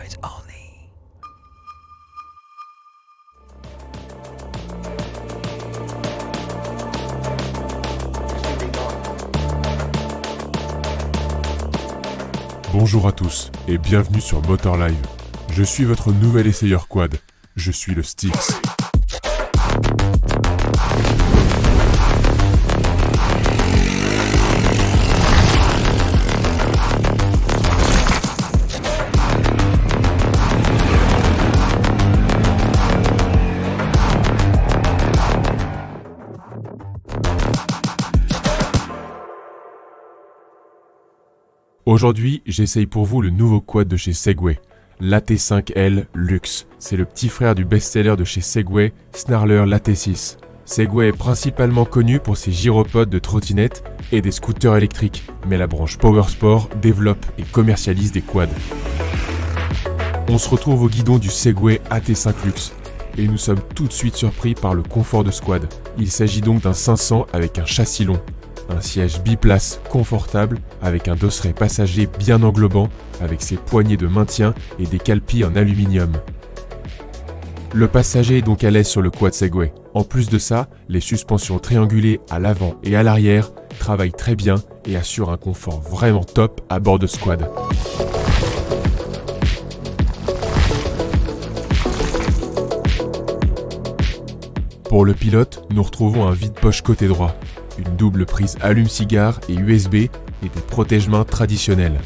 Androids only. Bonjour à tous et bienvenue sur Motor Live. Je suis votre nouvel essayeur quad. Je suis le Styx. Aujourd'hui, j'essaye pour vous le nouveau quad de chez Segway, l'AT5L Luxe. C'est le petit frère du best-seller de chez Segway, Snarler l'AT6. Segway est principalement connu pour ses gyropodes de trottinettes et des scooters électriques, mais la branche Powersport développe et commercialise des quads. On se retrouve au guidon du Segway AT5 Luxe, et nous sommes tout de suite surpris par le confort de ce quad. Il s'agit donc d'un 500 avec un châssis long. Un siège biplace confortable avec un dosseret passager bien englobant avec ses poignées de maintien et des calpis en aluminium. Le passager est donc à l'aise sur le quad Segway. En plus de ça, les suspensions triangulées à l'avant et à l'arrière travaillent très bien et assurent un confort vraiment top à bord de ce quad. Pour le pilote, nous retrouvons un vide-poche côté droit, une double prise allume-cigare et USB et des protège-mains traditionnels.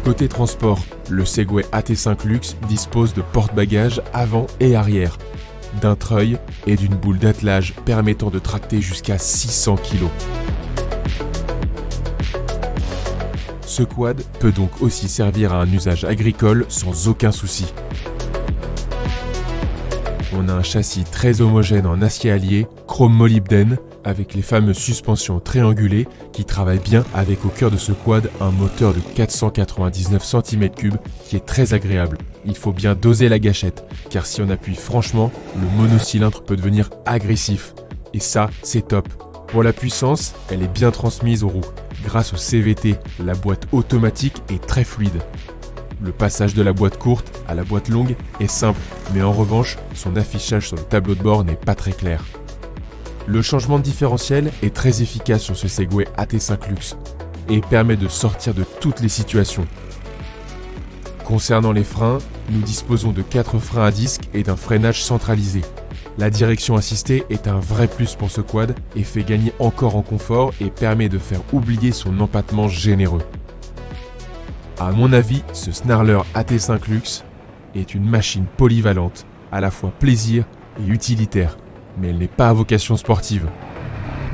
Côté transport, le Segway AT5 Luxe dispose de porte-bagages avant et arrière, d'un treuil et d'une boule d'attelage permettant de tracter jusqu'à 600 kg. Ce quad peut donc aussi servir à un usage agricole sans aucun souci. On a un châssis très homogène en acier allié, chrome molybdène, avec les fameuses suspensions triangulées qui travaillent bien avec au cœur de ce quad un moteur de 499 cm3 qui est très agréable. Il faut bien doser la gâchette, car si on appuie franchement, le monocylindre peut devenir agressif. Et ça, c'est top. Pour la puissance, elle est bien transmise aux roues. Grâce au CVT, la boîte automatique est très fluide. Le passage de la boîte courte à la boîte longue est simple, mais en revanche, son affichage sur le tableau de bord n'est pas très clair. Le changement de différentiel est très efficace sur ce Segway AT5 Luxe et permet de sortir de toutes les situations. Concernant les freins, nous disposons de 4 freins à disque et d'un freinage centralisé. La direction assistée est un vrai plus pour ce quad et fait gagner encore en confort et permet de faire oublier son empattement généreux. À mon avis, ce Snarler AT5 Luxe est une machine polyvalente, à la fois plaisir et utilitaire, mais elle n'est pas à vocation sportive,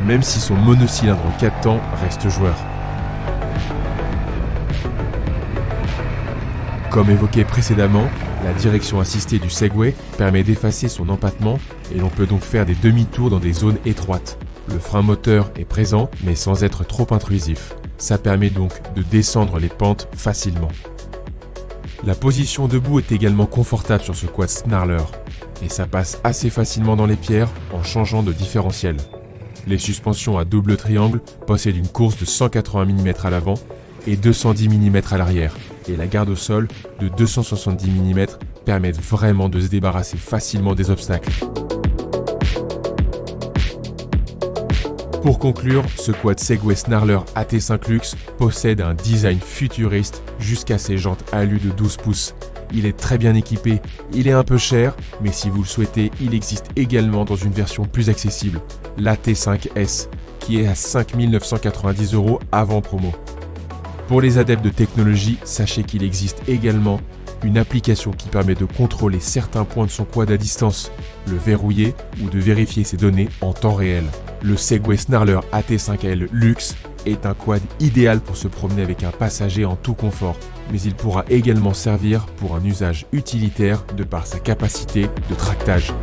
même si son monocylindre 4 temps reste joueur. Comme évoqué précédemment, la direction assistée du Segway permet d'effacer son empattement et l'on peut donc faire des demi-tours dans des zones étroites. Le frein moteur est présent mais sans être trop intrusif. Ça permet donc de descendre les pentes facilement. La position debout est également confortable sur ce quad Snarler et ça passe assez facilement dans les pierres en changeant de différentiel. Les suspensions à double triangle possèdent une course de 180 mm à l'avant et 210 mm à l'arrière. Et la garde au sol de 270 mm permettent vraiment de se débarrasser facilement des obstacles. Pour conclure, ce quad Segway Snarler AT5 Luxe possède un design futuriste jusqu'à ses jantes alu de 12 pouces. Il est très bien équipé, il est un peu cher, mais si vous le souhaitez, il existe également dans une version plus accessible, l'AT5S, qui est à 5 990 € avant promo. Pour les adeptes de technologie, sachez qu'il existe également une application qui permet de contrôler certains points de son quad à distance, le verrouiller ou de vérifier ses données en temps réel. Le Segway Snarler AT5L Luxe est un quad idéal pour se promener avec un passager en tout confort, mais il pourra également servir pour un usage utilitaire de par sa capacité de tractage.